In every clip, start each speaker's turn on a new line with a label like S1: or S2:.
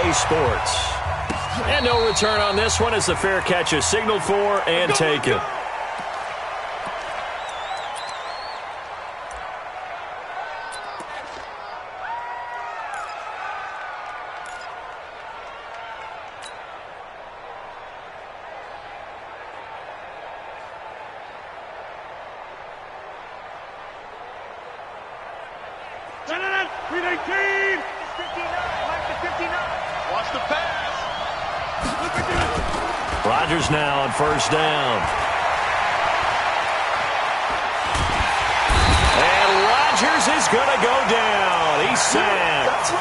S1: EA Sports. And no return on this one as the fair catch is signaled for and taken. Rodgers now on first down. And Rodgers is going to go down. He's sacked.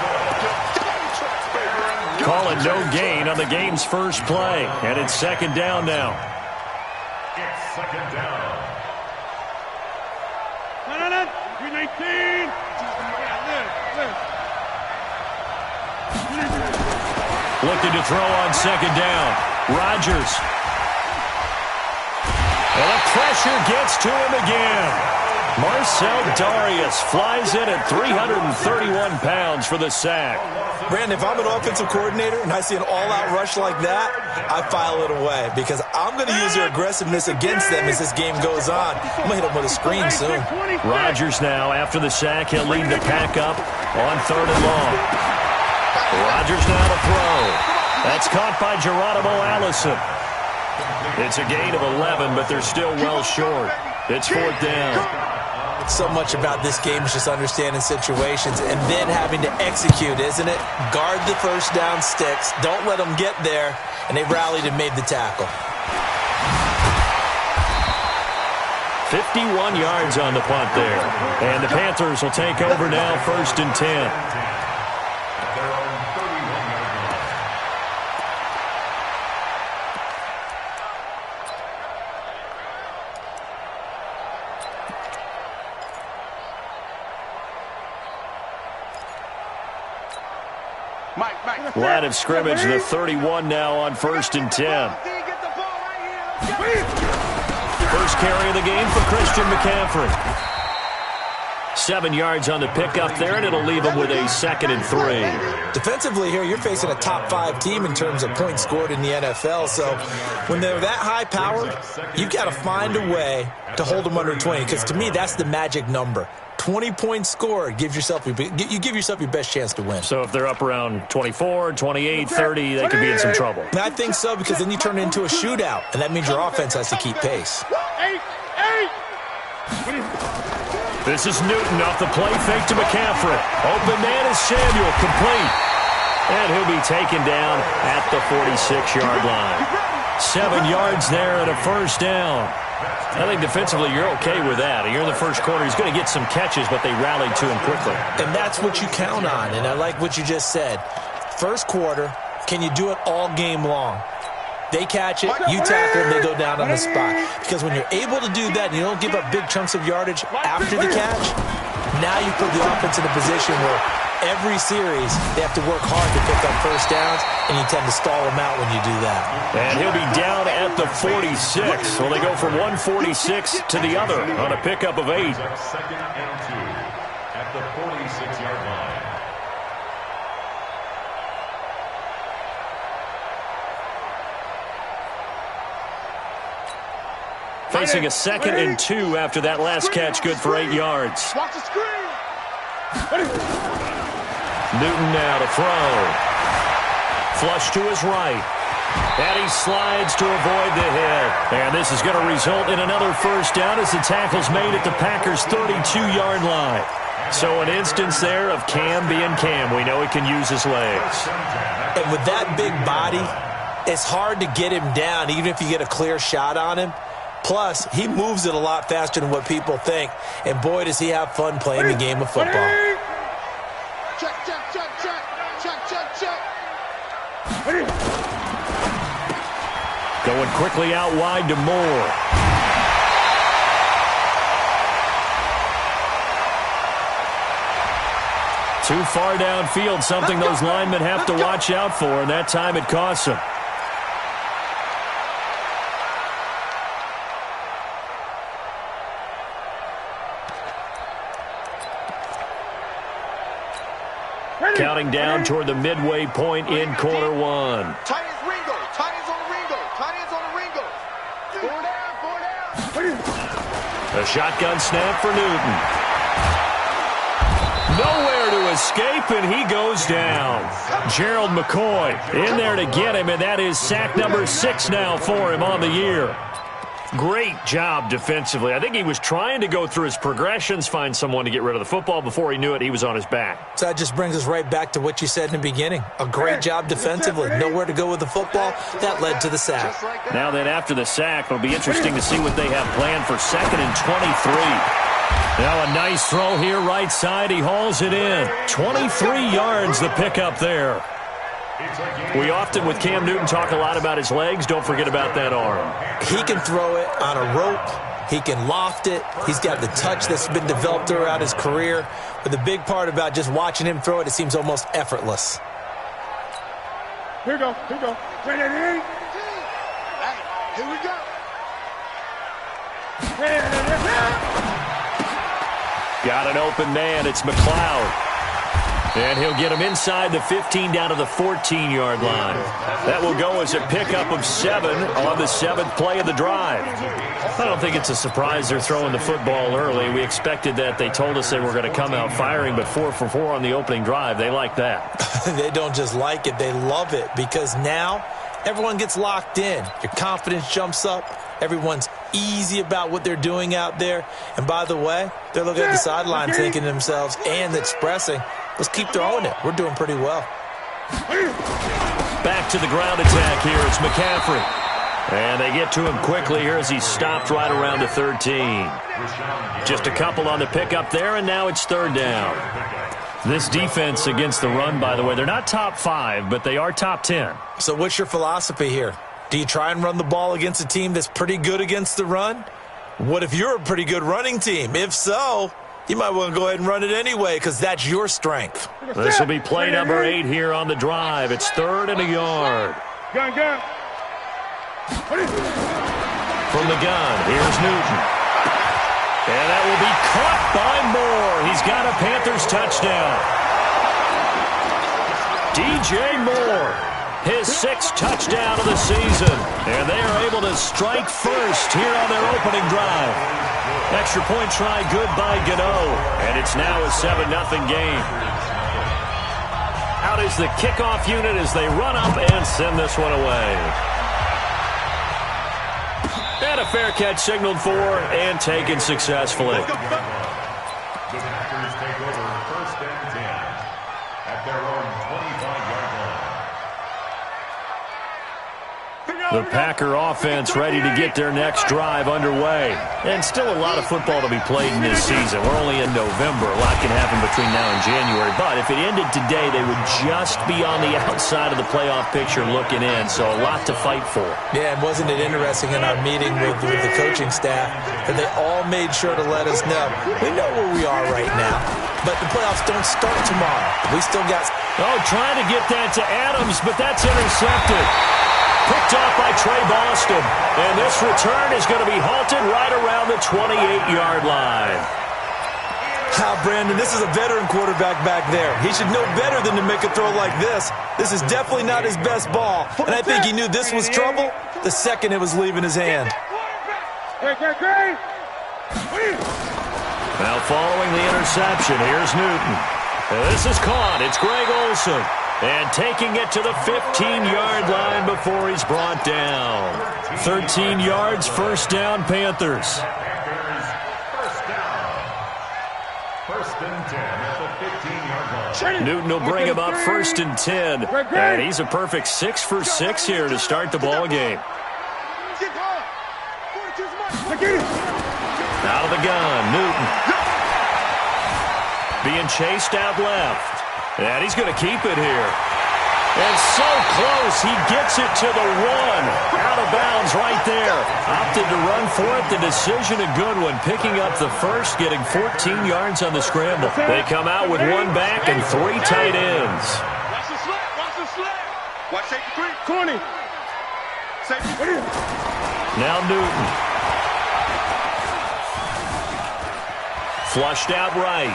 S1: Calling no gain on the game's first play. And it's second down now.
S2: It's second down.
S1: Looking to throw on second down. Rodgers. And the pressure gets to him again. Marcell Dareus flies in at 331 pounds for the sack.
S3: Brandon, if I'm an offensive coordinator and I see an all-out rush like that, I file it away because I'm going to use their aggressiveness against them as this game goes on. I'm going to hit them with a screen soon.
S1: Rodgers now, after the sack, he'll lead the pack up on third and long. Rodgers now to throw. That's caught by Geronimo Allison. It's a gain of 11, but they're still well short. It's fourth down.
S3: So much about this game is just understanding situations and then having to execute, isn't it? Guard the first down sticks. Don't let them get there. And they rallied and made the tackle.
S1: 51 yards on the punt there. And the Panthers will take over now, first and 10. Line of scrimmage, the 31 now on first and 10. First carry of the game for Christian McCaffrey. 7 yards on the pickup there, and it'll leave him with a second and 3.
S3: Defensively here, you're facing a top-5 team in terms of points scored in the NFL. So when they're that high-powered, you've got to find a way to hold them under 20, because to me, that's the magic number. 20 points scored, you give yourself your best chance to win.
S1: So if they're up around 24, 28, 30, they could be in some trouble.
S3: And I think so, because then you turn it into a shootout, and that means your offense has to keep pace.
S1: This is Newton off the play fake to McCaffrey. Open man is Samuel, complete. And he'll be taken down at the 46-yard line. 7 yards there and a first down. I think defensively you're okay with that. You're in the first quarter. He's going to get some catches, but they rallied to him quickly.
S3: And that's what you count on, and I like what you just said. First quarter, can you do it all game long? They catch it, you tackle them, they go down on the spot. Because when you're able to do that and you don't give up big chunks of yardage after the catch, now you put the offense in a position where every series they have to work hard to pick up first downs, and you tend to stall them out when you do that.
S1: And he'll be down at the 46. Well, they go from 146 to the other on a pickup of 8.
S2: Second and 2 at the 46-yard line.
S1: Facing a second and 2 after that last catch, good for 8 yards.
S4: Watch the screen.
S1: Newton now to throw. Flush to his right. And he slides to avoid the hit. And this is going to result in another first down as the tackle's made at the Packers' 32-yard line. So an instance there of Cam being Cam. We know he can use his legs.
S3: And with that big body, it's hard to get him down, even if you get a clear shot on him. Plus, he moves it a lot faster than what people think. And boy, does he have fun playing the game of football.
S4: Check, check, check, check. Check, check, check.
S1: Going quickly out wide to Moore. Too far downfield, something those linemen have to watch out for, and that time it costs them. Counting down toward the midway point in quarter one.
S4: Tight ends Ringo. Tight ends on the Ringo. Tight ends on the Ringo. 4 down, 4 down.
S1: A shotgun snap for Newton. Nowhere to escape, and he goes down. Gerald McCoy in there to get him, and that is sack number 6 now for him on the year. Great job defensively. I think he was trying to go through his progressions, find someone to get rid of the football. Before he knew it, he was on his back.
S3: So that just brings us right back to what you said in the beginning. A great job defensively. Nowhere to go with the football. That led to the sack.
S1: Now then, after the sack, it'll be interesting to see what they have planned for 2nd and 23. Now a nice throw here right side. He hauls it in. 23 yards the pickup there. We often, with Cam Newton, talk a lot about his legs. Don't forget about that arm.
S3: He can throw it on a rope. He can loft it. He's got the touch that's been developed throughout his career. But the big part about just watching him throw it, it seems almost effortless.
S4: Here we go. Here we go. Hey, here we go.
S1: Got an open man. It's McLeod. And he'll get him inside the 15 down to the 14-yard line. That will go as a pickup of 7 on the 7th play of the drive. I don't think it's a surprise they're throwing the football early. We expected that. They told us they were going to come out firing, but 4 for 4 on the opening drive. They like that.
S3: They don't just like it. They love it because now everyone gets locked in. Your confidence jumps up. Everyone's easy about what they're doing out there. And by the way, they're looking at the sideline thinking to themselves and expressing, let's keep throwing it. We're doing pretty well.
S1: Back to the ground attack here. It's McCaffrey. And they get to him quickly here as he's stopped right around the 13. Just a couple on the pickup there, and now it's 3rd down. This defense against the run, by the way, they're not top 5, but they are top 10.
S3: So what's your philosophy here? Do you try and run the ball against a team that's pretty good against the run? What if you're a pretty good running team? If so, you might want to go ahead and run it anyway because that's your strength.
S1: This will be play number 8 here on the drive. It's 3rd and a yard.
S4: Gun.
S1: From the gun, here's Newton. And that will be caught by Moore. He's got a Panthers touchdown. DJ Moore, his 6th touchdown of the season. And they are able to strike first here on their opening drive. Extra point try good by Gano. And it's now a 7-0 game. Out is the kickoff unit as they run up and send this one away. And a fair catch signaled for and taken successfully.
S2: The Packers take over 1st and 10 at their own 25-yard line.
S1: The Packer offense ready to get their next drive underway. And still a lot of football to be played in this season. We're only in November. A lot can happen between now and January. But if it ended today, they would just be on the outside of the playoff picture looking in. So a lot to fight for.
S3: Yeah, and wasn't it interesting in our meeting with the coaching staff that they all made sure to let us know. We know where we are right now, but the playoffs don't start tomorrow. We still got...
S1: Oh, trying to get that to Adams, but that's intercepted. Picked off by Trey Boston. And this return is going to be halted right around the 28-yard line.
S3: Brandon, this is a veteran quarterback back there. He should know better than to make a throw like this. This is definitely not his best ball. And I think he knew this was trouble the second it was leaving his hand.
S1: Now following the interception, here's Newton. This is caught. It's Greg Olsen. And taking it to the 15-yard line before he's brought down. 13 yards, 1st down, Panthers.
S2: First and 10 at the 15-yard line.
S1: Newton will bring him up 1st and 10. And he's a perfect 6 for 6 here to start the ball game. Out of the gun, Newton. Being chased out left. And he's going to keep it here. And so close, he gets it to the 1. Out of bounds right there. Opted to run for it. The decision a good one. Picking up the first, getting 14 yards on the scramble. They come out with 1 back and 3 tight ends.
S4: Watch the slap. Watch the slap. Watch safety 3. 20. Safety 3.
S1: Now Newton. Flushed out right.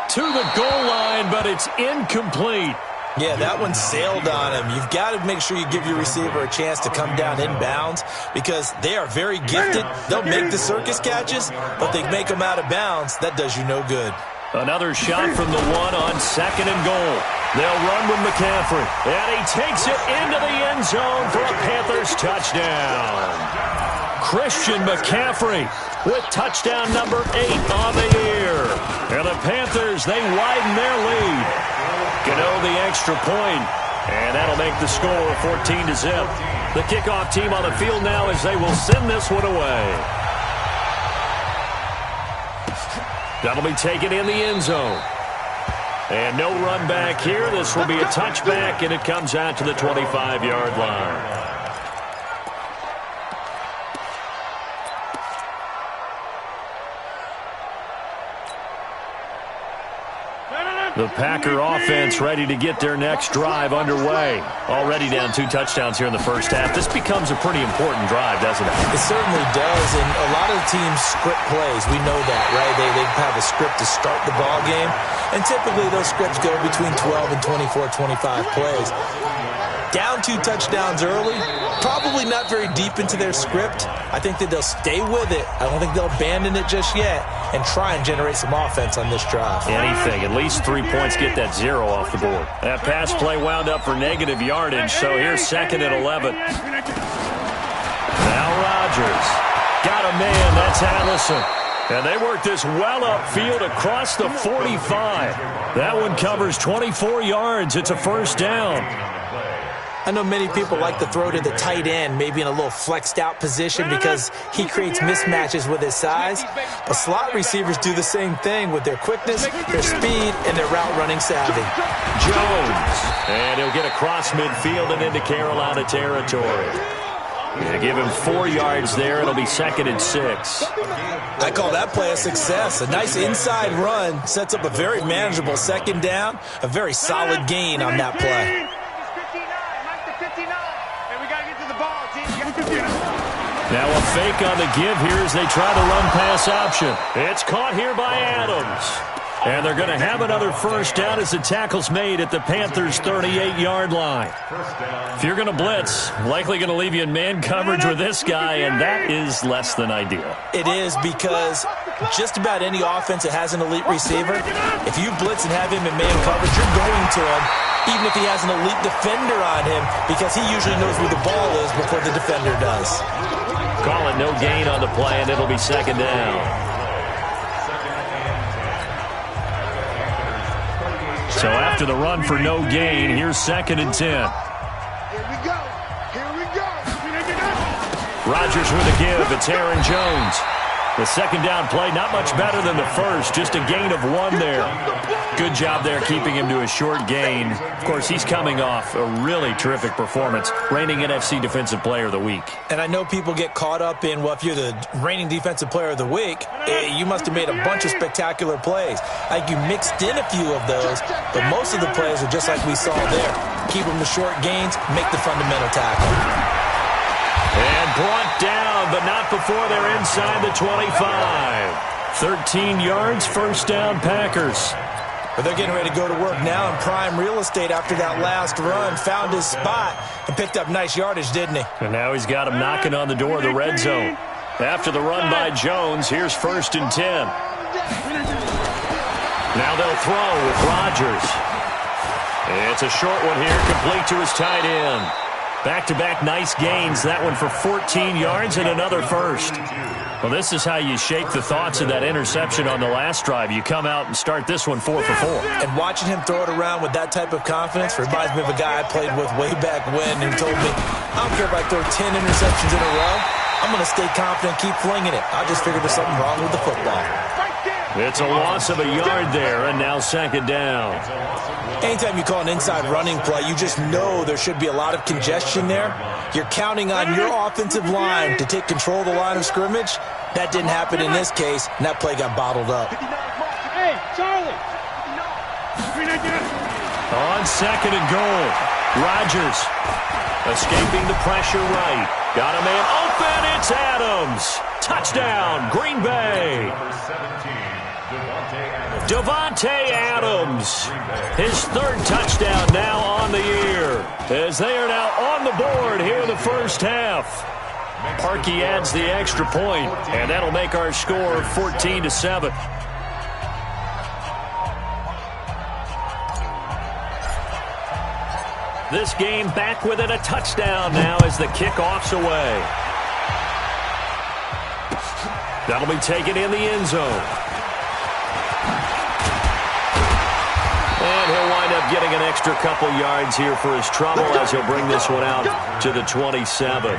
S1: to the goal line, but it's incomplete.
S3: Yeah, that one sailed on him. You've got to make sure you give your receiver a chance to come down inbounds because they are very gifted. They'll make the circus catches, but they make them out of bounds. That does you no good.
S1: Another shot from the one on 2nd and goal. They'll run with McCaffrey, and he takes it into the end zone for a Panthers touchdown. Christian McCaffrey with touchdown number 8 on the year. And the Panthers, they widen their lead. Gano the extra point, and that'll make the score 14-0. The kickoff team on the field now as they will send this one away. That'll be taken in the end zone. And no run back here. This will be a touchback, and it comes out to the 25-yard line. The Packer offense ready to get their next drive underway. Already down 2 touchdowns here in the first half. This becomes a pretty important drive, doesn't it?
S3: It certainly does, and a lot of the teams script plays. We know that, right? They have a script to start the ball game, and typically those scripts go between 12 and 24, 25 plays. Down 2 touchdowns early, probably not very deep into their script. I think that they'll stay with it. I don't think they'll abandon it just yet and try and generate some offense on this drive.
S1: Anything. At least 3 points, get that 0 off the board. That pass play wound up for negative yardage, so here's 2nd and 11. Now Rodgers. Got a man. That's Allison. And they work this well upfield across the 45. That one covers 24 yards. It's a first down.
S3: I know many people like to throw to the tight end, maybe in a little flexed out position because he creates mismatches with his size. But slot receivers do the same thing with their quickness, their speed, and their route running savvy.
S1: Jones. And he'll get across midfield and into Carolina territory. Gonna give him 4 yards there. It'll be 2nd and 6.
S3: I call that play a success. A nice inside run sets up a very manageable 2nd down. A very solid gain on that play.
S1: Now a fake on the give here as they try to run pass option. It's caught here by Adams. And they're going to have another first down as the tackle's made at the Panthers' 38-yard line. If you're going to blitz, likely going to leave you in man coverage with this guy, and that is less than ideal.
S3: It is because just about any offense that has an elite receiver, if you blitz and have him in man coverage, you're going to him, even if he has an elite defender on him, because he usually knows where the ball is before the defender does.
S1: Call it no gain on the play, and it'll be 2nd down. So after the run for no gain, here's 2nd and 10.
S4: Here we go. Here we go.
S1: Rodgers with a give. It's Aaron Jones. The 2nd down play, not much better than the first. Just a gain of 1 there. Good job there keeping him to a short gain. Of course, he's coming off a really terrific performance, reigning NFC Defensive Player of the Week.
S3: And I know people get caught up in, well, if you're the reigning Defensive Player of the Week, you must have made a bunch of spectacular plays. Like you mixed in a few of those, but most of the plays are just like we saw there. Keep them to short gains, make the fundamental tackle.
S1: And brought down, but not before they're inside the 25. 13 yards, first down, Packers.
S3: But they're getting ready to go to work now in prime real estate after that last run. Found his spot and picked up nice yardage, didn't he?
S1: And now he's got him knocking on the door of the red zone. After the run by Jones, here's 1st and 10. Now they'll throw with Rodgers. It's a short one here, complete to his tight end. Back-to-back nice gains. That one for 14 yards and another first. Well, this is how you shake the thoughts of that interception on the last drive. You come out and start this one 4 for 4.
S3: And watching him throw it around with that type of confidence reminds me of a guy I played with way back when who told me, I don't care if I throw 10 interceptions in a row. I'm going to stay confident, keep flinging it. I just figured there's something wrong with the football.
S1: It's a loss of a yard there, and now 2nd down.
S3: Anytime you call an inside running play, you just know there should be a lot of congestion there. You're counting on your offensive line to take control of the line of scrimmage. That didn't happen in this case, and that play got bottled up.
S4: Hey, Charlie.
S1: On 2nd and goal, Rodgers escaping the pressure right. Got a man open. It's Adams. Touchdown, Green Bay. Davante Adams, his third touchdown now on the year, as they are now on the board here in the first half. Parkey adds the extra point, and that'll make our score 14-7. This game back within a touchdown now as the kickoff's away. That'll be taken in the end zone. And he'll wind up getting an extra couple yards here for his trouble as he'll bring this one out to the 27.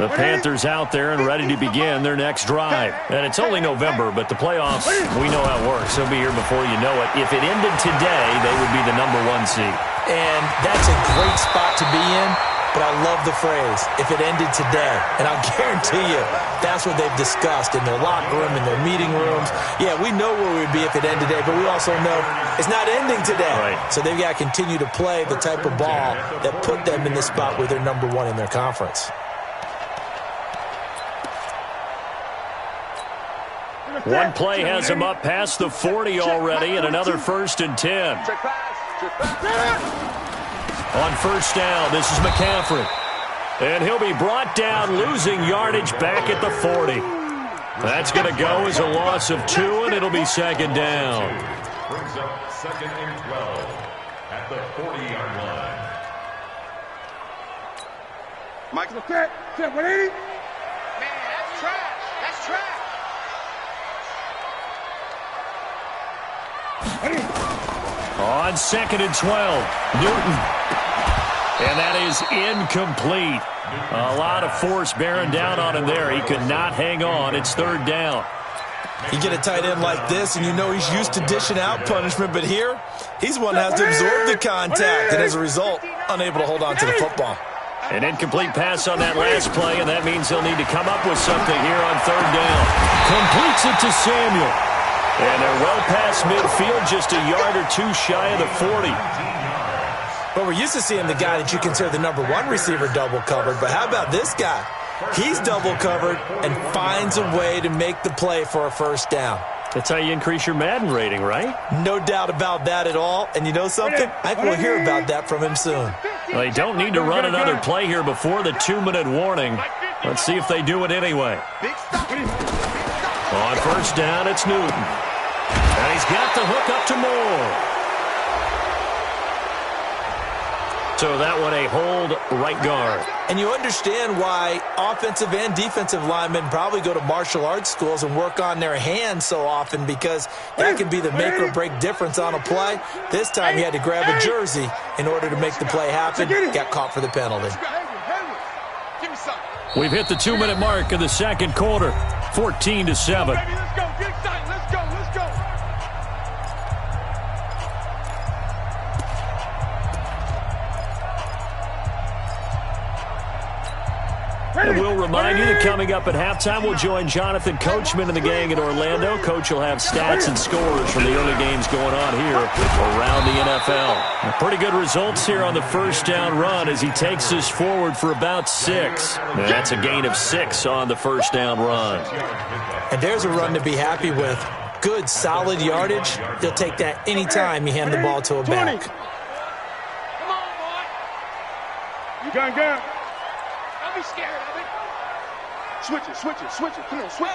S1: The Panthers out there and ready to begin their next drive. And it's only November, but the playoffs, we know how it works. They'll be here before you know it. If it ended today, they would be the #1 seed.
S3: And that's a great spot to be in, but I love the phrase, if it ended today. And I'll guarantee you, that's what they've discussed in their locker room, in their meeting rooms. Yeah, we know where we'd be if it ended today, but we also know it's not ending today.
S1: Right.
S3: So they've got to continue to play the type of ball that put them in the spot where they're #1 in their conference.
S1: One play has him up past the 40 already, and another 1st and 10. On first down, this is McCaffrey. And he'll be brought down, losing yardage back at the 40. That's going to go as a loss of 2, and it'll be 2nd down.
S2: Brings up 2nd and 12 at the 40-yard line.
S4: Mike, set, 180. Man, that's trash. That's trash.
S1: On 2nd and 12, Newton. And that is incomplete. A lot of force bearing down on him there. He could not hang on. It's 3rd down.
S3: You get a tight end like this, and you know he's used to dishing out punishment, but here, he's one that has to absorb the contact, and as a result, unable to hold on to the football.
S1: An incomplete pass on that last play, and that means he'll need to come up with something here on 3rd down. Completes it to Samuel. And they're well past midfield, just a yard or 2 shy of the 40.
S3: But we're used to seeing the guy that you consider the #1 receiver double covered. But how about this guy? He's double covered and finds a way to make the play for a 1st down.
S1: That's how you increase your Madden rating, right?
S3: No doubt about that at all. And you know something? I think we'll hear about that from him soon.
S1: Well, they don't need to run another play here before the 2-minute warning. Let's see if they do it anyway. On 1st down, it's Newton. And he's got the hook up to Moore. So that one a hold right guard.
S3: And you understand why offensive and defensive linemen probably go to martial arts schools and work on their hands so often, because that can be the make or break difference on a play. This time he had to grab a jersey in order to make the play happen. Got caught for the penalty.
S1: We've hit the 2-minute mark of the 2nd quarter. 14-7.
S4: Let's go. Get excited. Let's go. Let's go.
S1: And we'll remind you that coming up at halftime, we'll join Jonathan Coachman and the gang in Orlando. Coach will have stats and scores from the early games going on here around the NFL. Pretty good results here on the 1st down run as he takes us forward for about 6. And that's a gain of 6 on the 1st down run.
S3: And there's a run to be happy with. Good, solid yardage. He'll take that anytime you hand the ball to a back.
S4: Come on, boy. You got gun. Don't be scared of it. Switch it. Come on, switch.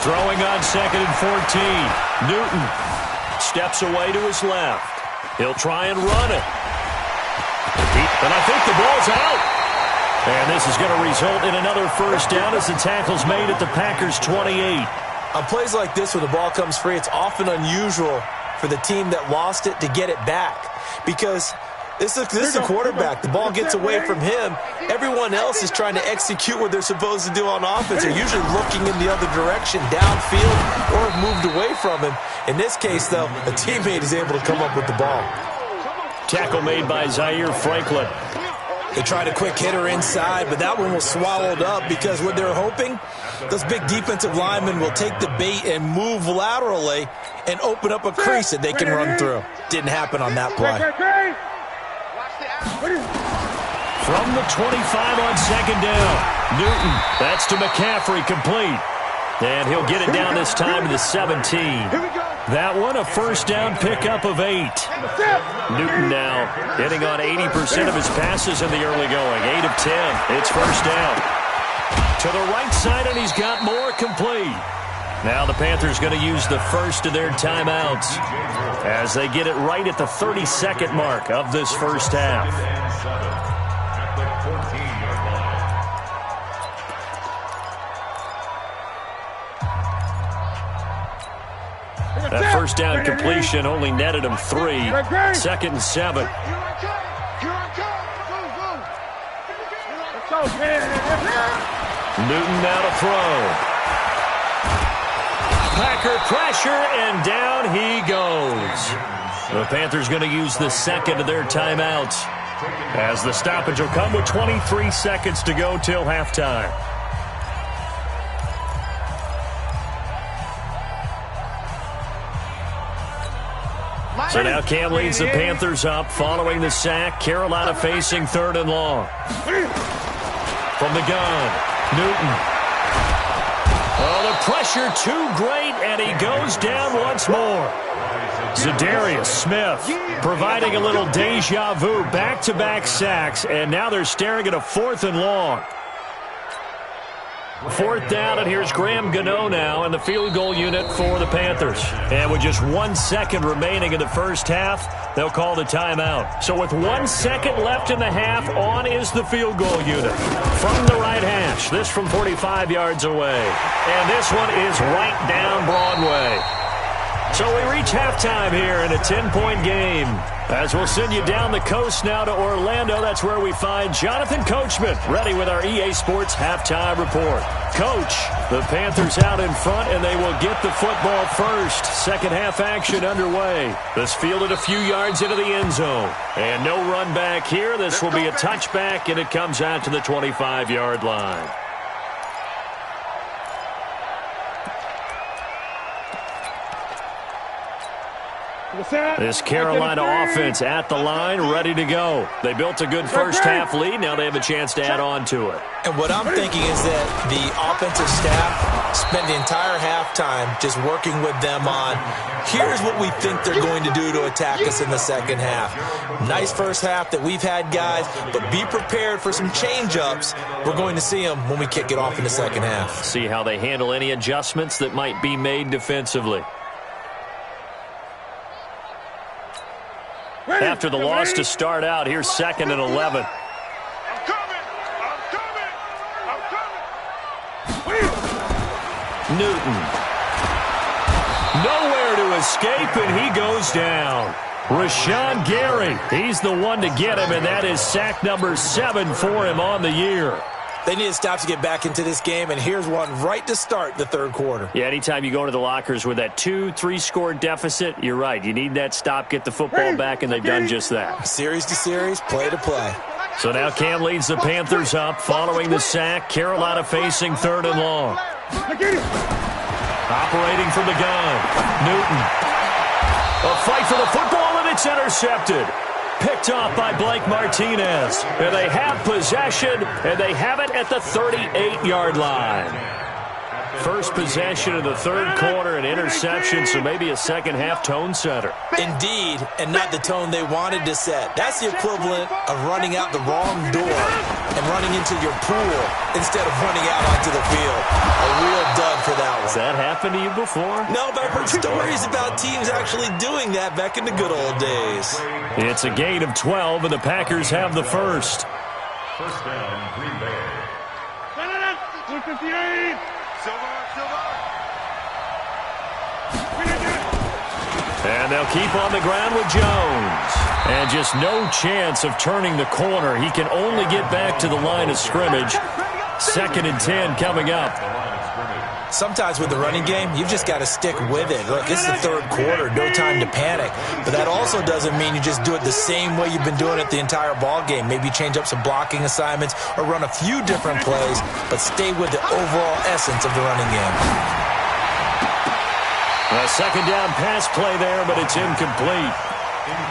S1: Throwing on 2nd and 14. Newton steps away to his left. He'll try and run it. And I think the ball's out. And this is going to result in another 1st down as the tackle's made at the Packers' 28.
S3: On plays like this where the ball comes free, it's often unusual for the team that lost it to get it back, because this is a quarterback. The ball gets away from him. Everyone else is trying to execute what they're supposed to do on offense. They're usually looking in the other direction, downfield, or have moved away from him. In this case, though, a teammate is able to come up with the ball.
S1: Tackle made by Zaire Franklin.
S3: They tried a quick hitter inside, but that one was swallowed up because what they're hoping, those big defensive linemen will take the bait and move laterally and open up a crease that they can run through. Didn't happen on that play.
S1: From the 25 on second down, Newton, that's to McCaffrey, complete. And he'll get it down this time to the 17. That one, a first down pickup of 8. Newton now hitting on 80% of his passes in the early going. 8 of 10. It's first down. To the right side, and he's got more, complete. Now the Panthers going to use the first of their timeouts as they get it right at the 32nd mark of this first half. That first down completion only netted him 3. 2nd and 7. Newton now to throw. Packer pressure, and down he goes. The Panthers going to use the second of their timeouts as the stoppage will come with 23 seconds to go till halftime. So now Cam leads the Panthers up following the sack. Carolina facing 3rd and long. From the gun, Newton. Oh, the pressure too great, and he goes down once more. Zadarius Smith providing a little deja vu, back-to-back sacks, and now they're staring at a 4th and long. 4th down, and here's Graham Gano now in the field goal unit for the Panthers. And with just 1 second remaining in the first half, they'll call the timeout. So with 1 second left in the half, on is the field goal unit. From the right hash, this from 45 yards away. And this one is right down Broadway. So we reach halftime here in a 10-point game. As we'll send you down the coast now to Orlando, that's where we find Jonathan Coachman ready with our EA Sports halftime report. Coach, the Panthers out in front, and they will get the football first. Second half action underway. This fielded a few yards into the end zone. And no run back here. This will be a touchback, and it comes out to the 25-yard line. This Carolina offense at the line, ready to go. They built a good first half lead. Now they have a chance to add on to it.
S3: And what I'm thinking is that the offensive staff spent the entire halftime just working with them on, here's what we think they're going to do to attack us in the second half. Nice first half that we've had, guys, but be prepared for some change-ups. We're going to see them when we kick it off in the second half.
S1: See how they handle any adjustments that might be made defensively. After the loss to start out, here's 2nd and 11. Newton. Nowhere to escape, and he goes down. Rashawn Gary, he's the one to get him, and that is sack number 7 for him on the year.
S3: They need to stop to get back into this game, and here's one right to start the third quarter.
S1: Yeah, anytime you go into the lockers with that 2-3 deficit, you're right. You need that stop, get the football back, and they've done just that.
S3: Series to series, play to play.
S1: So now Cam leads the Panthers up following the sack. Carolina facing 3rd and long. Operating from the gun, Newton. A fight for the football, and it's intercepted. Picked off by Blake Martinez. And they have possession, and they have it at the 38-yard line. First possession of the third quarter, an interception, so maybe a second-half tone setter.
S3: Indeed, and not the tone they wanted to set. That's the equivalent of running out the wrong door and running into your pool instead of running out onto the field. A real dud for that one.
S1: Has that happened to you before?
S3: No, but I've heard stories about teams actually doing that back in the good old days.
S1: It's a gain of 12, and the Packers have the first.
S2: First down, Green Bay.
S4: 158.
S1: And they'll keep on the ground with Jones. And just no chance of turning the corner. He can only get back to the line of scrimmage. 2nd and 10 coming up.
S3: Sometimes with the running game, you've just got to stick with it. Look, it's the third quarter, no time to panic. But that also doesn't mean you just do it the same way you've been doing it the entire ball game. Maybe change up some blocking assignments or run a few different plays, but stay with the overall essence of the running game.
S1: A second down pass play there, but it's incomplete.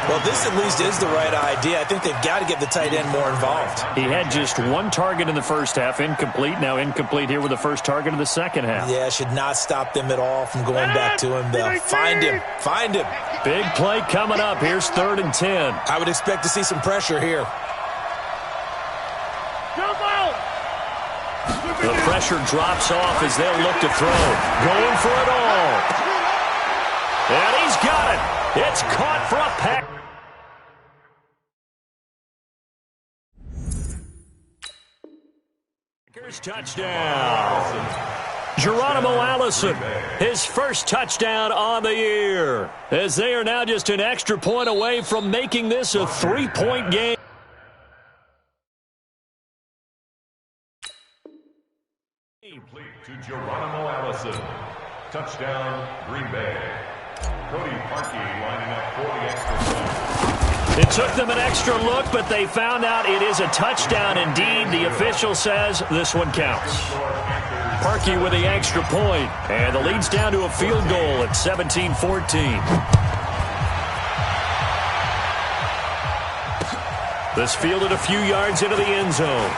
S3: Well, this at least is the right idea. I think they've got to get the tight end more involved.
S1: He had just one target in the first half, incomplete. Now incomplete here with the first target of the second half.
S3: Yeah, should not stop them at all from going back to him, though. Find him. Find him.
S1: Big play coming up. Here's 3rd and 10.
S3: I would expect to see some pressure here.
S1: The pressure drops off as they'll look to throw. Going for it all. And he's got it. It's caught for a pack. Packers touchdown. Geronimo Allison, his first touchdown on the year, as they are now just an extra point away from making this a 3-point game.
S2: Complete to Geronimo Allison. Touchdown, Green Bay. Cody Parkey lining up for the extra point.
S1: It took them an extra look, but they found out it is a touchdown indeed. The official says this one counts. Parkey with the extra point, and the lead's down to a field goal at 17-14. This fielded a few yards into the end zone.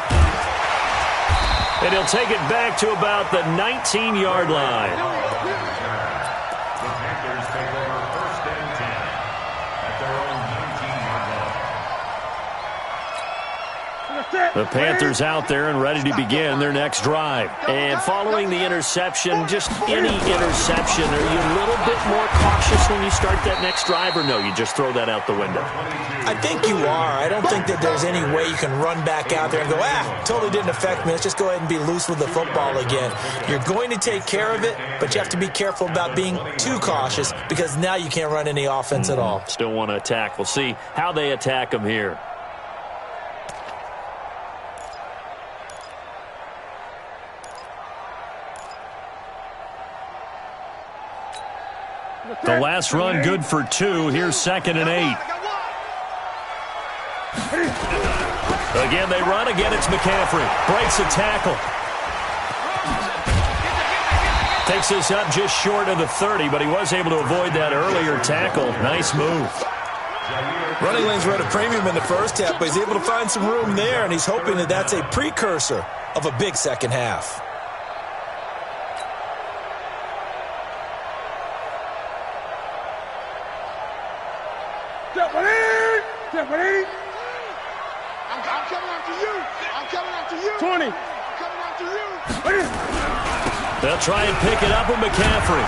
S1: And he'll take it back to about the 19-yard line. The Panthers out there and ready to begin their next drive. And following the interception, just any interception, are you a little bit more cautious when you start that next drive, or no, you just throw that out the window?
S3: I think you are. I don't think that there's any way you can run back out there and go, totally didn't affect me. Let's just go ahead and be loose with the football again. You're going to take care of it, but you have to be careful about being too cautious because now you can't run any offense at all.
S1: Still want to attack. We'll see how they attack them here. The last run good for 2. Here's 2nd and 8. Again, they run. Again, it's McCaffrey. Breaks a tackle. Takes this up just short of the 30, but he was able to avoid that earlier tackle. Nice move.
S3: Running lanes were at a premium in the first half, but he's able to find some room there, and he's hoping that that's a precursor of a big second half.
S4: I'm coming after you. I'm coming after you. 20. I'm coming after you.
S1: They'll try and pick it up with McCaffrey.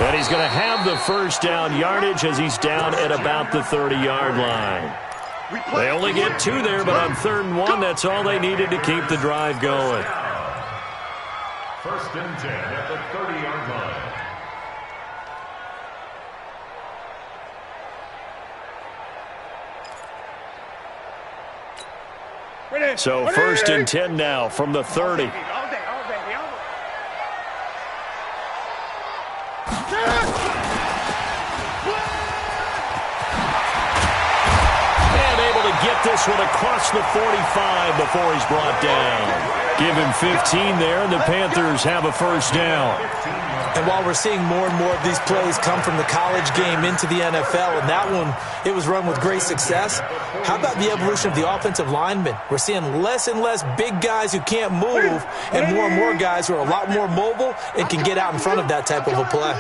S1: And he's going to have the first down yardage as he's down at about the 30-yard line. They only get 2 there, but on 3rd and 1, that's all they needed to keep the drive going.
S2: 1st and 10 at the 30-yard line.
S1: So 1st and 10 now from the 30. And able to get this one across the 45 before he's brought down. Give him 15 there, and the Panthers have a first down.
S3: And while we're seeing more and more of these plays come from the college game into the NFL, and that one, it was run with great success, how about the evolution of the offensive linemen? We're seeing less and less big guys who can't move and more guys who are a lot more mobile and can get out in front of that type of a play.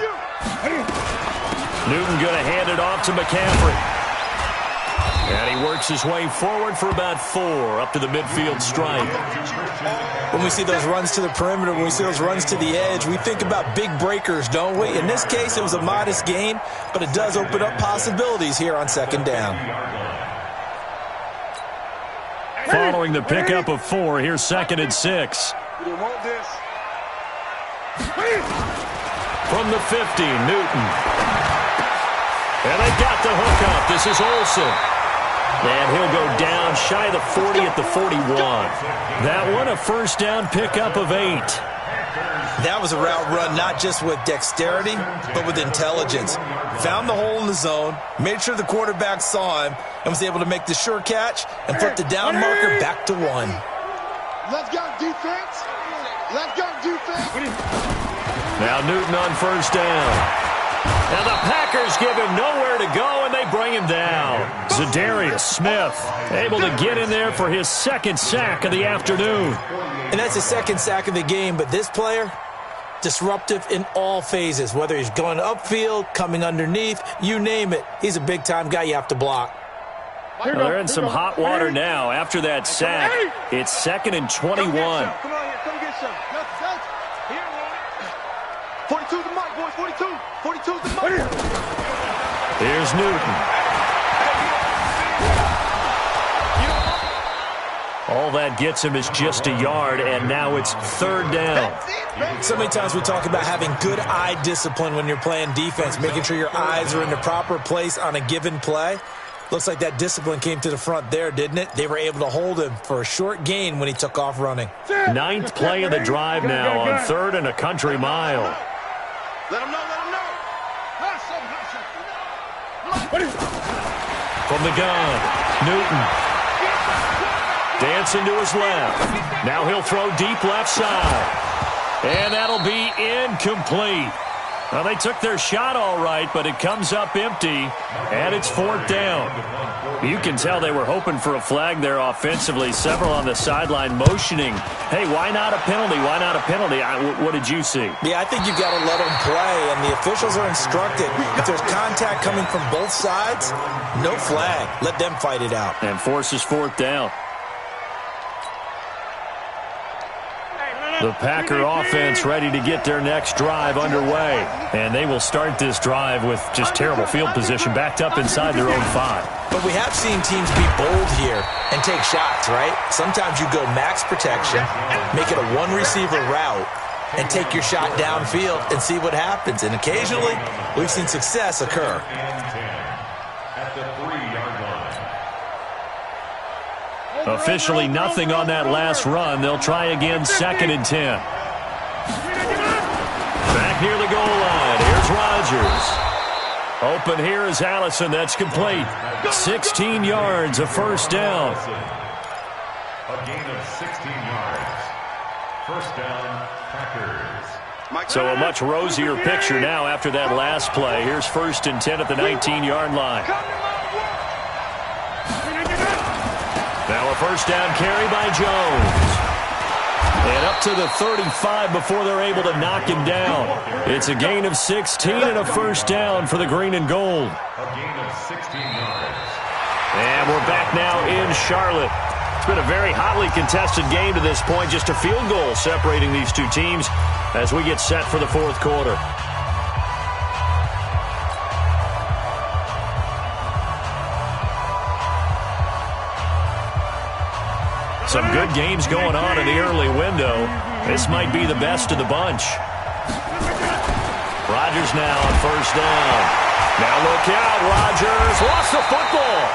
S1: Newton going to hand it off to McCaffrey. And he works his way forward for about 4 up to the midfield stripe.
S3: When we see those runs to the perimeter, when we see those runs to the edge, we think about big breakers, don't we? In this case, it was a modest gain, but it does open up possibilities here on 2nd down.
S1: Following the pickup of 4, here's 2nd and 6. From the 50, Newton. And they got the hook up. This is Olsen. And he'll go down shy of the 40 at the 41. That one a first down pickup of 8.
S3: That was a route run not just with dexterity, but with intelligence. Found the hole in the zone, made sure the quarterback saw him, and was able to make the sure catch and flip the down marker back to 1.
S4: Let's go, defense. Let's go, defense.
S1: Now Newton on first down. And the Packers give him nowhere to go, and they bring him down. Za'Darius Smith able to get in there for his second sack of the afternoon.
S3: And that's the second sack of the game, but this player, disruptive in all phases, whether he's going upfield, coming underneath, you name it. He's a big-time guy you have to block.
S1: Well, they're in some hot water now after that sack. It's 2nd and 21.
S4: Come on here, come get some. 42's the mic, boys, 42. 42's the mic.
S1: Here's Newton. All that gets him is just a yard, and now it's 3rd down.
S3: So many times we talk about having good eye discipline when you're playing defense, making sure your eyes are in the proper place on a given play. Looks like that discipline came to the front there, didn't it? They were able to hold him for a short gain when he took off running.
S1: 9th play of the drive now on 3rd and a country mile.
S4: Let him know, let him know.
S1: From the gun, Newton. Dancing to his left. Now he'll throw deep left side. And that'll be incomplete. Well, they took their shot all right, but it comes up empty, and it's 4th down. You can tell they were hoping for a flag there offensively. Several on the sideline motioning, hey, why not a penalty? Why not a penalty? What did you see?
S3: Yeah, I think you got to let them play, and the officials are instructed. If there's contact coming from both sides, no flag. Let them fight it out.
S1: And forces 4th down. The Packer offense ready to get their next drive underway. And they will start this drive with just terrible field position, backed up inside their own 5.
S3: But we have seen teams be bold here and take shots, right? Sometimes you go max protection, make it a one-receiver route, and take your shot downfield and see what happens. And occasionally, we've seen success occur.
S2: At the 3-yard line.
S1: Officially nothing on that last run. They'll try again, 2nd and 10. Back near the goal line. Here's Rodgers. Open here is Allison. That's complete. 16 yards, a first down.
S2: A gain of 16 yards. First down, Packers.
S1: So a much rosier picture now after that last play. Here's 1st and 10 at the 19-yard line. Now a first down carry by Jones. And up to the 35 before they're able to knock him down. It's a gain of 16 and a first down for the green and gold.
S2: A gain of 16 yards.
S1: And we're back now in Charlotte. It's been a very hotly contested game to this point. Just a field goal separating these two teams as we get set for the 4th quarter. Some good games going on in the early window. This might be the best of the bunch. Rodgers now on first down. Now look out, Rodgers lost the football.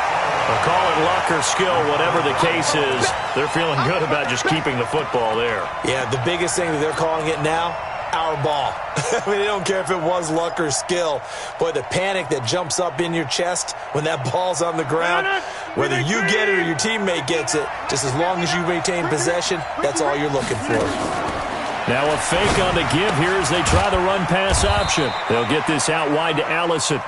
S1: They'll call it luck or skill, whatever the case is. They're feeling good about just keeping the football there.
S3: Yeah, the biggest thing that they're calling it now, our ball. I mean, they don't care if it was luck or skill. Boy, the panic that jumps up in your chest when that ball's on the ground, whether you get it or your teammate gets it, just as long as you maintain possession, that's all you're looking for.
S1: Now a fake on the give here as they try the run-pass option. They'll get this out wide to Allison.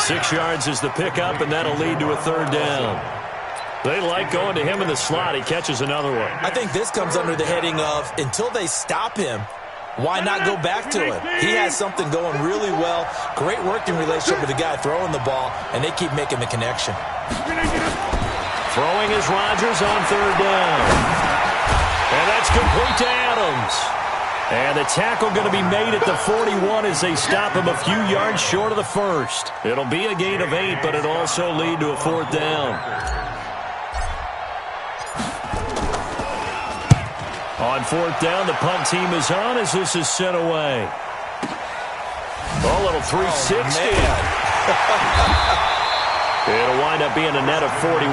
S1: 6 yards is the pickup, and that'll lead to a 3rd down. They like going to him in the slot. He catches another one.
S3: I think this comes under the heading of, until they stop him, why not go back to him? He has something going really well. Great working relationship with the guy throwing the ball, and they keep making the connection.
S1: Throwing is Rodgers on 3rd down. And that's complete to Adams. And the tackle going to be made at the 41 as they stop him a few yards short of the first. It'll be a gain of 8, but it'll also lead to a 4th down. On 4th down, the punt team is on as this is sent away. A little 360. It'll wind up being a net of 41.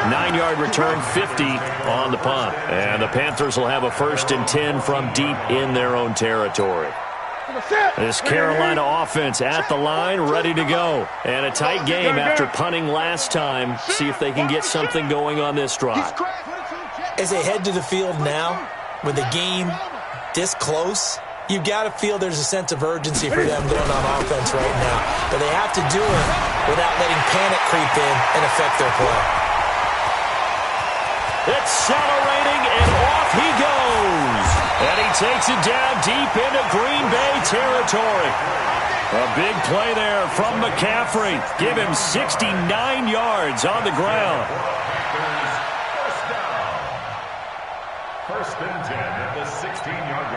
S1: 9-yard return, 50 on the punt. And the Panthers will have a 1st and 10 from deep in their own territory. This Carolina offense at the line, ready to go. And a tight game after punting last time. See if they can get something going on this drive.
S3: As they head to the field now, with the game this close, you've got to feel there's a sense of urgency for them going on offense right now. But they have to do it without letting panic creep in and affect their play.
S1: Accelerating, and off he goes. And he takes it down deep into Green Bay territory. A big play there from McCaffrey. Give him 69 yards on the ground.
S2: First and 10 at the 16-yard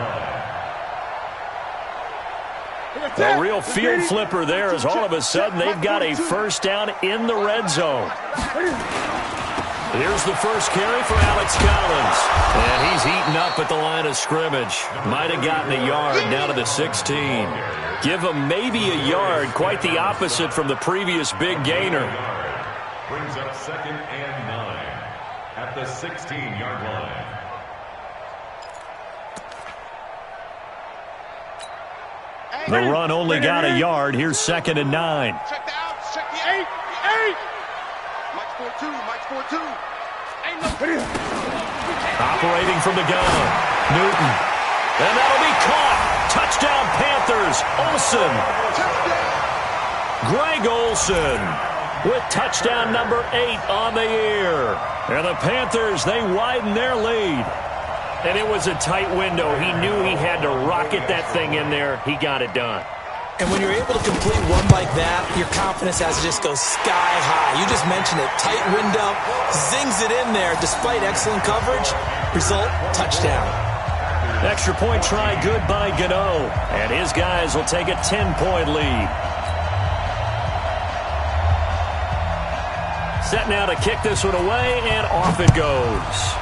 S2: line.
S1: A real field flipper there as all of a sudden they've got a first down in the red zone. Here's the first carry for Alex Collins. And he's eaten up at the line of scrimmage. Might have gotten a yard down to the 16. Give him maybe a yard, quite the opposite from the previous big gainer.
S2: Brings up 2nd and 9 at the 16-yard line.
S1: The run only got a yard. Here's 2nd and 9.
S4: Check the out. Check the 8. 8. Mike's 4-2. Mike's 4-2. Ain't no.
S1: Operating from the gun. Newton. And that'll be caught. Touchdown Panthers. Olsen. Greg Olsen with touchdown number 8 on the year. And the Panthers, they widen their lead. And it was a tight window. He knew he had to rocket that thing in there. He got it done.
S3: And when you're able to complete one like that, your confidence has to just go sky high. You just mentioned it. Tight window, zings it in there despite excellent coverage. Result, touchdown.
S1: Extra point try good by Gano. And his guys will take a 10-point lead. Set now to kick this one away, and off it goes.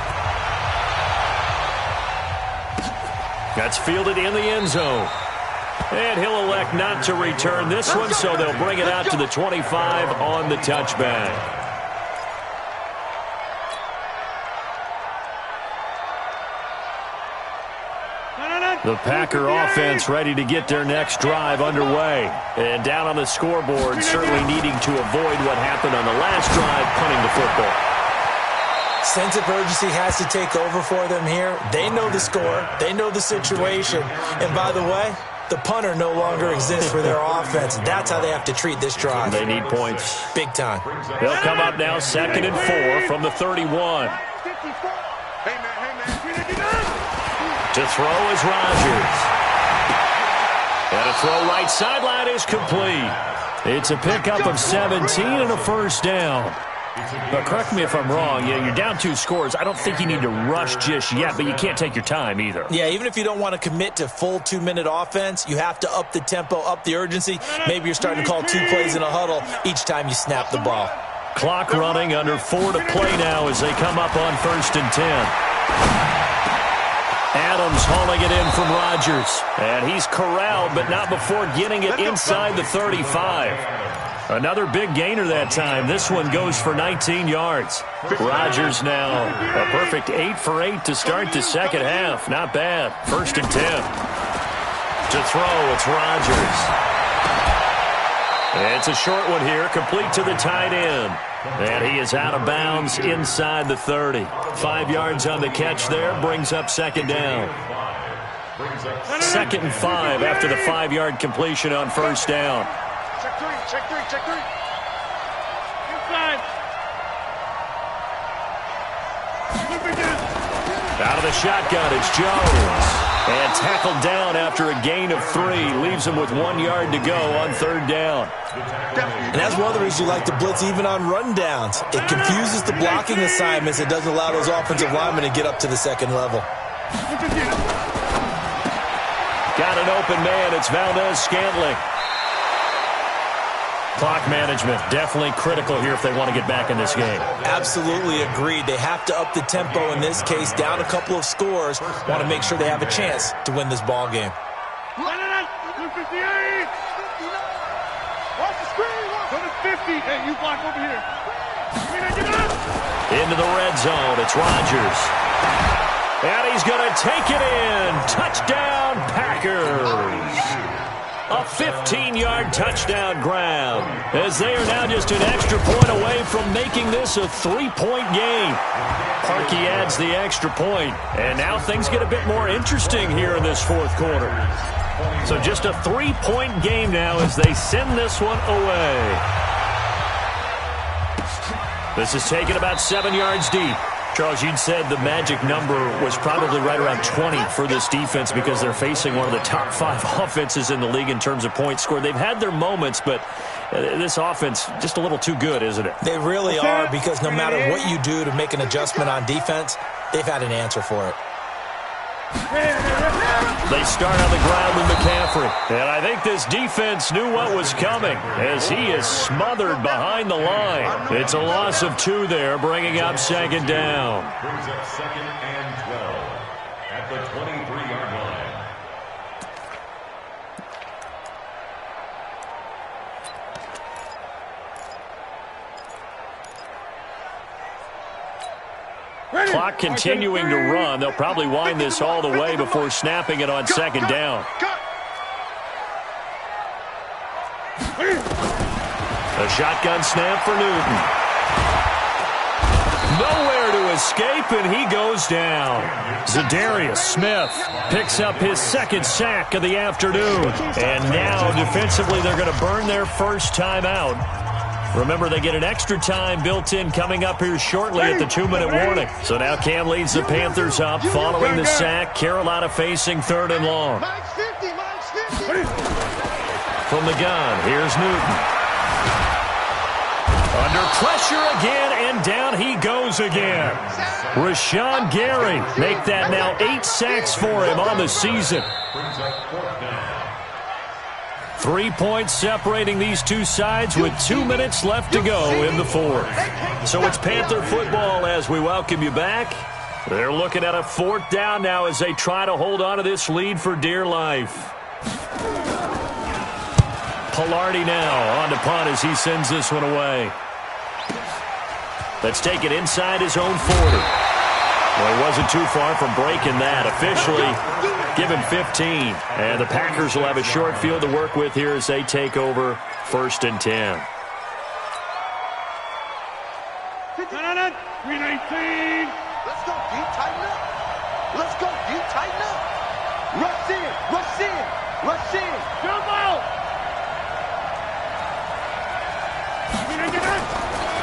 S1: That's fielded in the end zone. And he'll elect not to return this one, so they'll bring it out to the 25 on the touchback. The Packer offense ready to get their next drive underway. And down on the scoreboard, certainly needing to avoid what happened on the last drive, punting the football.
S3: Sense of urgency has to take over for them here. They know the score. They know the situation. And by the way, the punter no longer exists for their offense. That's how they have to treat this drive.
S1: They need points.
S3: Big time.
S1: They'll come up now 2nd and 4 from the 31. To throw is Rodgers. And a throw right sideline is complete. It's a pickup of 17 and a first down. But correct me if I'm wrong. Yeah, you're down 2 scores. I don't think you need to rush just yet, but you can't take your time either.
S3: Yeah, even if you don't want to commit to full 2-minute offense, you have to up the tempo, up the urgency. Maybe you're starting to call 2 plays in a huddle each time you snap the ball.
S1: Clock running, under 4 to play now as they come up on 1st and 10. Adams hauling it in from Rodgers. And he's corralled, but not before getting it inside the 35. Another big gainer that time. This one goes for 19 yards. Rodgers now a perfect 8 for 8 to start the second half. Not bad. 1st and 10. To throw, it's Rodgers. It's a short one here, complete to the tight end. And he is out of bounds inside the 30. 5 yards on the catch there, brings up 2nd down. 2nd and 5 after the 5-yard completion on 1st down.
S4: Check 3, check 3, check 3. Inside.
S1: Out of the shotgun, it's Jones. And tackled down after a gain of 3. Leaves him with 1 yard to go on 3rd down.
S3: And that's one of the reasons you like to blitz even on rundowns. It confuses the blocking assignments. It doesn't allow those offensive linemen to get up to the 2nd level.
S1: Got an open man. It's Valdez-Scantling. Clock management definitely critical here if they want to get back in this game.
S3: Absolutely agreed. They have to up the tempo in this case, down a couple of scores. Want to make sure they have a chance to win this ball game.
S4: Watch the screen. 50. Hey, you block over here.
S1: Into the red zone. It's Rodgers. And he's going to take it in. Touchdown, Packers. A 15-yard touchdown grab, as they are now just an extra point away from making this a 3-point game. Parkey adds the extra point, and now things get a bit more interesting here in this fourth quarter. So just a 3-point game now as they send this one away. This is taken about 7 yards deep. Charles, you'd said the magic number was probably right around 20 for this defense because they're facing one of the top 5 offenses in the league in terms of points scored. They've had their moments, but this offense just a little too good, isn't it?
S3: They really are, because no matter what you do to make an adjustment on defense, they've had an answer for it.
S1: They start on the ground with McCaffrey. And I think this defense knew what was coming as he is smothered behind the line. It's a loss of 2 there, bringing up second down.
S2: Brings up second and 12 at the 23-yard line.
S1: Clock continuing to run. They'll probably wind this all the way before snapping it on second down. A shotgun snap for Newton. Nowhere to escape, and he goes down. Za'Darius Smith picks up his second sack of the afternoon. And now, defensively, they're going to burn their first timeout. Remember, they get an extra time built in coming up here shortly at the 2-minute warning. So now Cam leads the Panthers up following the sack. Carolina facing 3rd and long. From the gun, here's Newton. Under pressure again, and down he goes again. Rashawn Gary make that now 8 sacks for him on the season. 3 points separating these two sides with 2 minutes left to go in the fourth. So it's Panther football as we welcome you back. They're looking at a 4th down now as they try to hold on to this lead for dear life. Palardy now on to punt as he sends this one away. Let's take it inside his own 40. Well, he wasn't too far from breaking that. Officially, give him 15. And the Packers will have a short field to work with here as they take over 1st and 10.
S4: 319.
S5: Let's go, D. Tighten up. Let's go, D. Tighten up. Rush in. Rush in. Rush in.
S4: Jump out.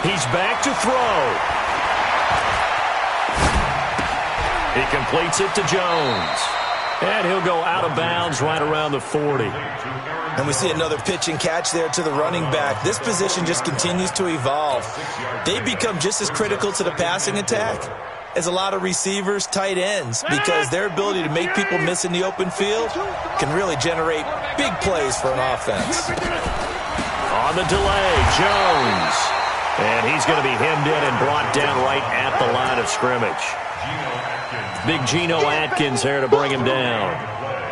S1: He's back to throw. He completes it to Jones. And he'll go out of bounds right around the 40.
S3: And we see another pitch and catch there to the running back. This position just continues to evolve. They become just as critical to the passing attack as a lot of receivers, tight ends, because their ability to make people miss in the open field can really generate big plays for an offense.
S1: On the delay, Jones. And he's going to be hemmed in and brought down right at the line of scrimmage. Big Geno Atkins there to bring him down.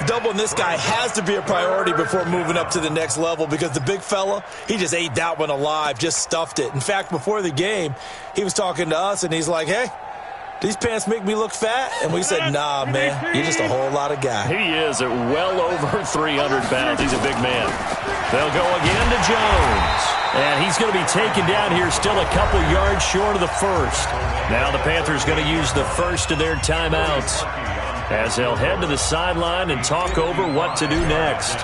S3: Doubling this guy has to be a priority before moving up to the next level, because the big fella, he just ate that one alive, just stuffed it. In fact, before the game, he was talking to us, and he's like, hey, these pants make me look fat? And we said, nah, man, you're just a whole lot of guy.
S1: He is at well over 300 pounds. He's a big man. They'll go again to Jones. And he's going to be taken down here still a couple yards short of the first. Now the Panthers going to use the first of their timeouts as they'll head to the sideline and talk over what to do next.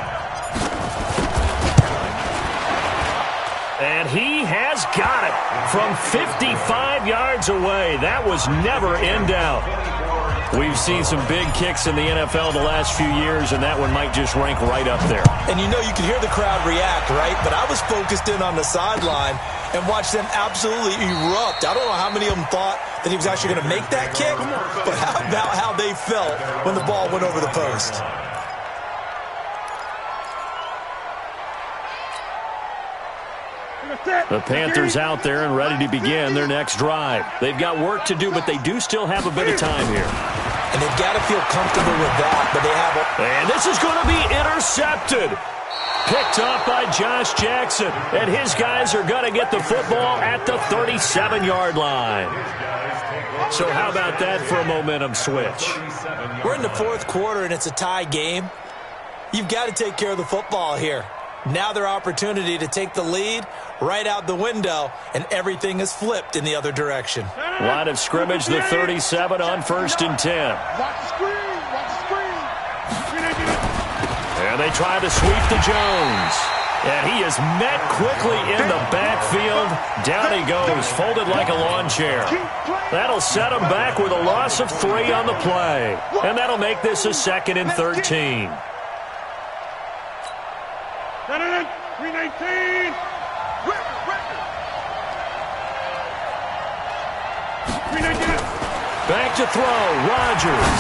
S1: And he has got it from 55 yards away. That was never in doubt. We've seen some big kicks in the NFL the last few years, and that one might just rank right up there.
S3: And you know, you can hear the crowd react, right? But I was focused in on the sideline and watched them absolutely erupt. I don't know how many of them thought that he was actually going to make that kick, but how about how they felt when the ball went over the post?
S1: The Panthers out there and ready to begin their next drive. They've got work to do, but they do still have a bit of time here.
S3: And they've got to feel comfortable with that, but they have a...
S1: And this is going to be intercepted. Picked up by Josh Jackson. And his guys are going to get the football at the 37-yard line. So how about that for a momentum switch?
S3: We're in the fourth quarter, and it's a tie game. You've got to take care of the football here. Now their opportunity to take the lead right out the window, and everything is flipped in the other direction.
S1: Line of scrimmage, the 37 on 1st and 10.
S4: Watch the screen. Watch the screen.
S1: And they try to sweep to Jones. And he is met quickly in the backfield. Down he goes, folded like a lawn chair. That'll set him back with a loss of 3 on the play. And that'll make this a 2nd and 13.
S4: 319.
S1: Back to throw, Rodgers.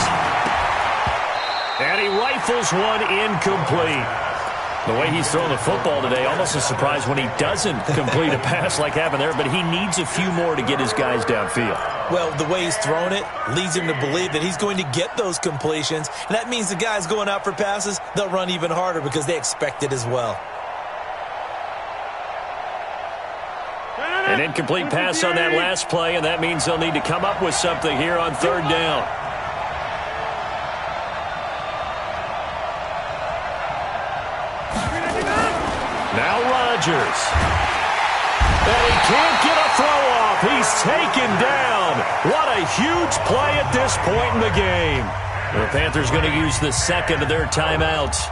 S1: And he rifles one incomplete. The way he's throwing the football today, almost a surprise when he doesn't complete a pass like happened there, but he needs a few more to get his guys downfield.
S3: Well, the way he's thrown it leads him to believe that he's going to get those completions, and that means the guys going out for passes, they'll run even harder because they expect it as well.
S1: An incomplete pass on that last play, and that means they'll need to come up with something here on 3rd down. Now Rodgers. And he can't get a throw off. He's taken down. What a huge play at this point in the game. The Panthers going to use the 2nd of their timeouts,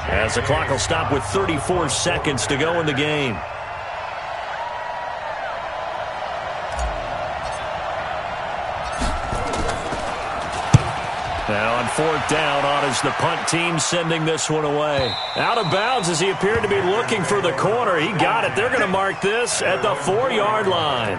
S1: as the clock will stop with 34 seconds to go in the game. Now on 4th down, on is the punt team sending this one away. Out of bounds as he appeared to be looking for the corner. He got it. They're going to mark this at the 4-yard line.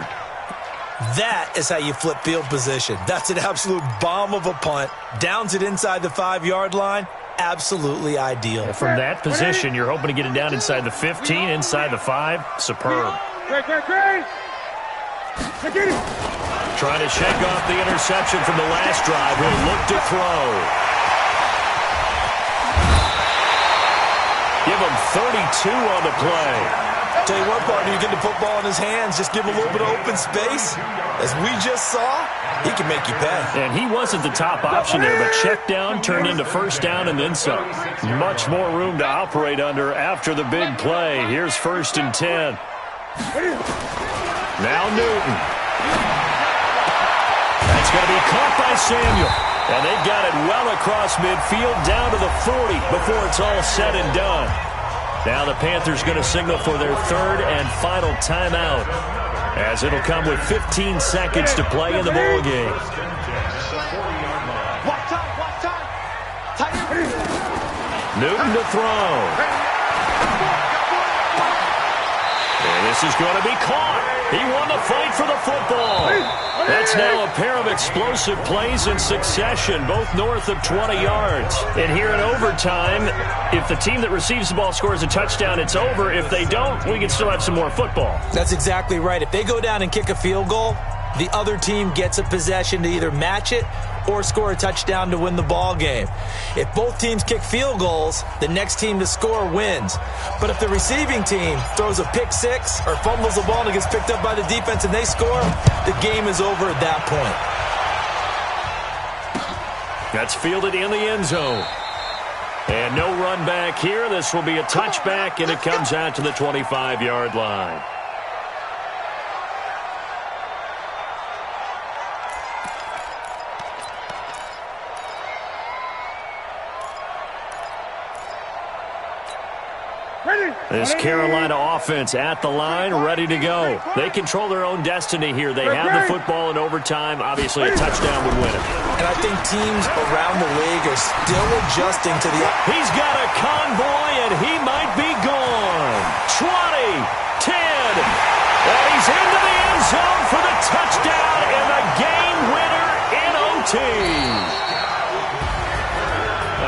S3: That is how you flip field position. That's an absolute bomb of a punt. Downs it inside the 5-yard line. Absolutely ideal.
S1: From that position, you're hoping to get it down inside the 15, inside the 5. Superb.
S4: Great.
S1: Trying to shake off the interception from the last drive. He'll look to throw. Give him 32 on the play.
S3: Tell you what, partner, you get the football in his hands, just give him a little bit of open space. As we just saw, he can make you pay.
S1: And he wasn't the top option there, but check down turned into 1st down and then some. Much more room to operate under after the big play. Here's 1st and 10. Now Newton. That's going to be caught by Samuel. And they've got it well across midfield down to the 40 before it's all said and done. Now the Panthers going to signal for their 3rd and final timeout, as it'll come with 15 seconds to play in the ball game. Newton to throw. And this is going to be caught. He won the fight for the football. That's now a pair of explosive plays in succession, both north of 20 yards. And here in overtime, if the team that receives the ball scores a touchdown, it's over. If they don't, we can still have some more football.
S3: That's exactly right. If they go down and kick a field goal, the other team gets a possession to either match it or score a touchdown to win the ball game. If both teams kick field goals, the next team to score wins. But if the receiving team throws a pick 6 or fumbles the ball and it gets picked up by the defense and they score, the game is over at that point.
S1: That's fielded in the end zone. And no run back here. This will be a touchback, and it comes out to the 25-yard line. This Carolina offense at the line, ready to go. They control their own destiny here. They have the football in overtime. Obviously, a touchdown would win it.
S3: And I think teams around the league are still adjusting to the...
S1: He's got a convoy, and he might be gone. 20, 10, and he's into the end zone for the touchdown and the game winner in OT.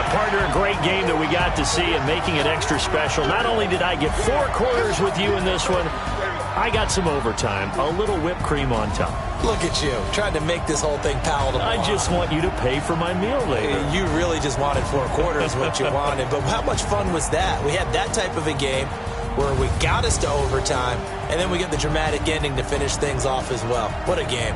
S1: Partner, a great game that we got to see and making it extra special. Not only did I get 4 quarters with you in this one, I got some overtime, a little whipped cream on top.
S3: Look at you, trying to make this whole thing palatable.
S1: I just want you to pay for my meal later.
S3: You really just wanted 4 quarters, what you wanted. But how much fun was that? We had that type of a game where we got us to overtime, and then we get the dramatic ending to finish things off as well. What a game.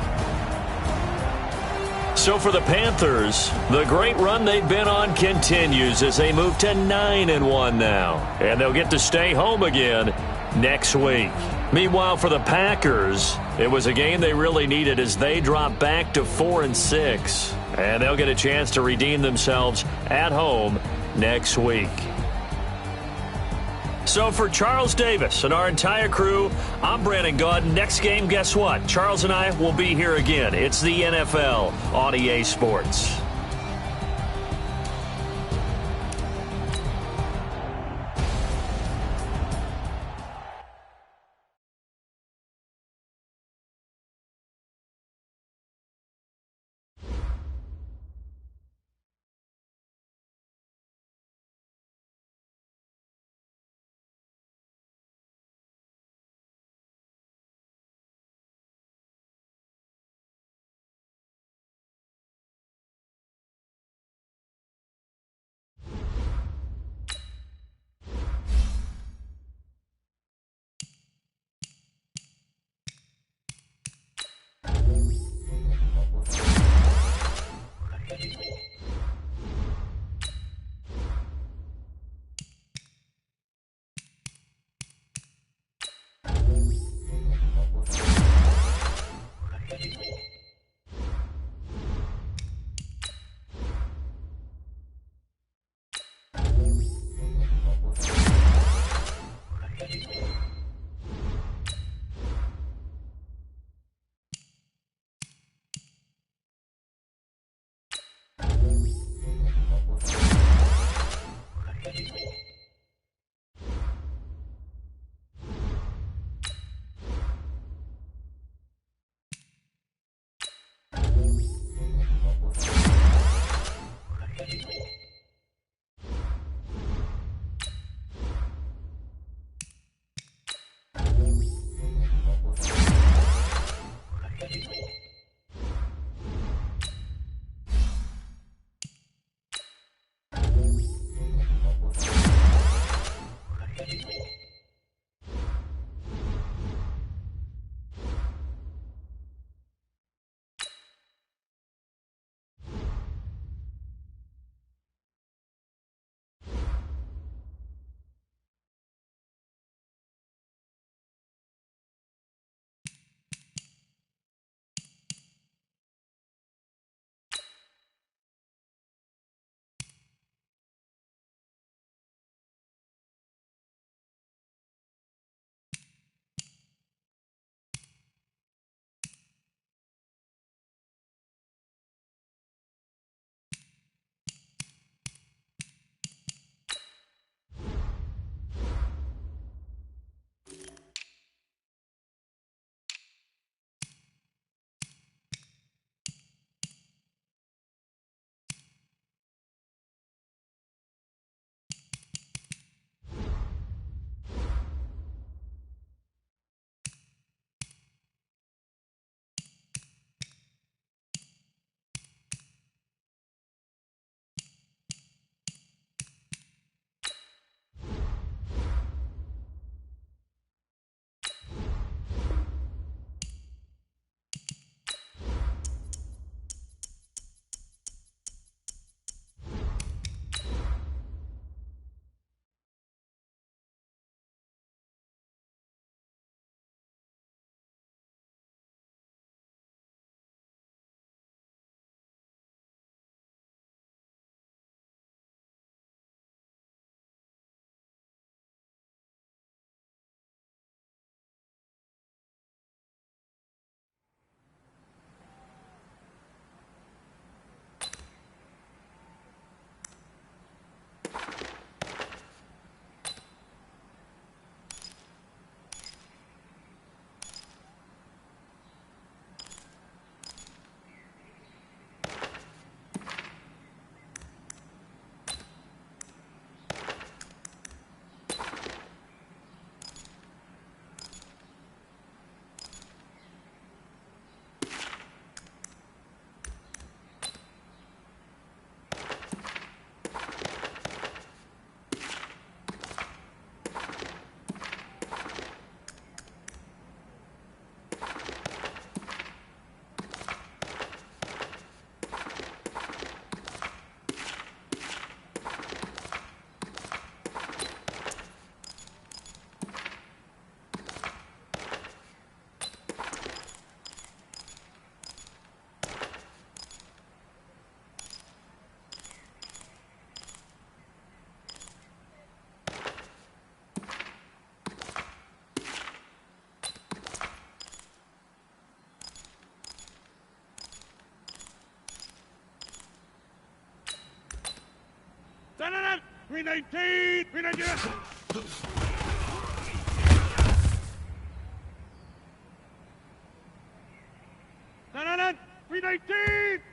S1: So for the Panthers, the great run they've been on continues as they move to 9-1 now. And they'll get to stay home again next week. Meanwhile, for the Packers, it was a game they really needed as they drop back to 4-6. And they'll get a chance to redeem themselves at home next week. So for Charles Davis and our entire crew, I'm Brandon Gaudin. Next game, guess what? Charles and I will be here again. It's the NFL on EA Sports.
S4: 319. 319. 319.